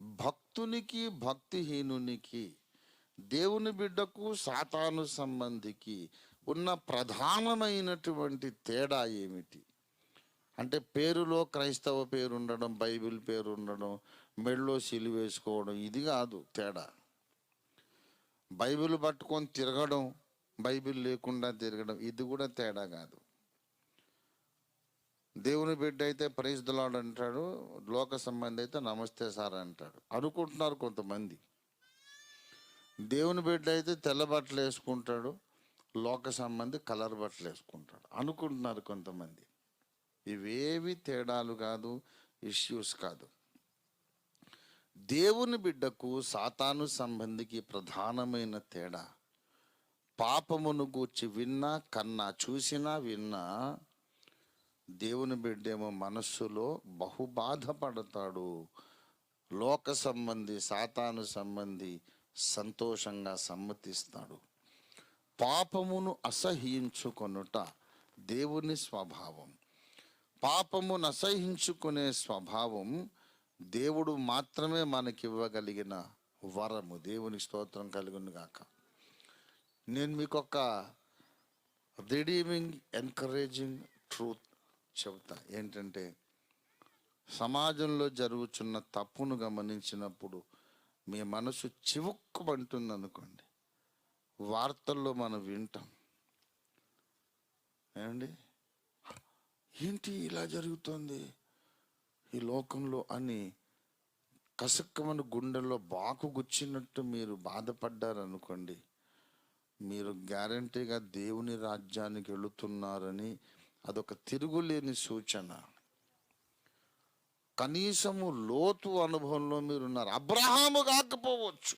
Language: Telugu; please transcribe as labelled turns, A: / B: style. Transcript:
A: భక్తునికి భక్తిహీనునికి, దేవుని బిడ్డకు సాతాను సంబంధికి ఉన్న ప్రధానమైనటువంటి తేడా ఏమిటి అంటే, పేరులో క్రైస్తవ పేరు ఉండడం, బైబిల్ పేరు ఉండడం, మెడలో సిలువేసుకోవడం, ఇది కాదు తేడా. బైబిల్ పట్టుకొని తిరగడం, బైబిల్ లేకుండా తిరగడం, ఇది కూడా తేడా కాదు. దేవుని బిడ్డ అయితే ప్రైజ్ ది లార్డ్ అంటాడు, లోక సంబంధి అయితే నమస్తే సార్ అంటాడు అనుకుంటున్నారు కొంతమంది. దేవుని బిడ్డ అయితే తెల్ల బట్టలు వేసుకుంటాడు, లోక సంబంధి కలర్ బట్టలు వేసుకుంటాడు అనుకుంటున్నారు కొంతమంది. ఇవేవి తేడాలు కాదు, ఇష్యూస్ కాదు. దేవుని బిడ్డకు సాతాను సంబంధికి ప్రధానమైన తేడా, పాపమును గూర్చి విన్నా కన్నా, చూసినా విన్నా దేవుని బిడ్డేమో మనస్సులో బహుబాధపడతాడు. లోక సంబంధి, సాతాను సంబంధి సంతోషంగా సమ్మతిస్తాడు. పాపమును అసహ్యించుకొనుట దేవుని స్వభావం. పాపమును అసహ్యించుకునే స్వభావం దేవుడు మాత్రమే మనకివ్వగలిగిన వరము. దేవుని స్తోత్రం కలుగును గాక. నేను మీకు ఒక రిడీమింగ్, ఎంకరేజింగ్ ట్రూత్ చెబుతా. ఏంటంటే, సమాజంలో జరుగుతున్న తప్పును గమనించినప్పుడు మీ మనసు చివుక్కుమంటుంది అనుకోండి, వార్తల్లో మనం వింటాం, ఏమండి ఏంటి ఇలా జరుగుతుంది ఈ లోకంలో అని కసక్కమని గుండెల్లో బాకు గుచ్చినట్టు మీరు బాధపడ్డారనుకోండి, మీరు గ్యారంటీగా దేవుని రాజ్యానికి వెళుతున్నారని అదొక తిరుగులేని సూచన. కనీసము లోతు అనుభవంలో మీరున్నారు. అబ్రహాము కాకపోవచ్చు,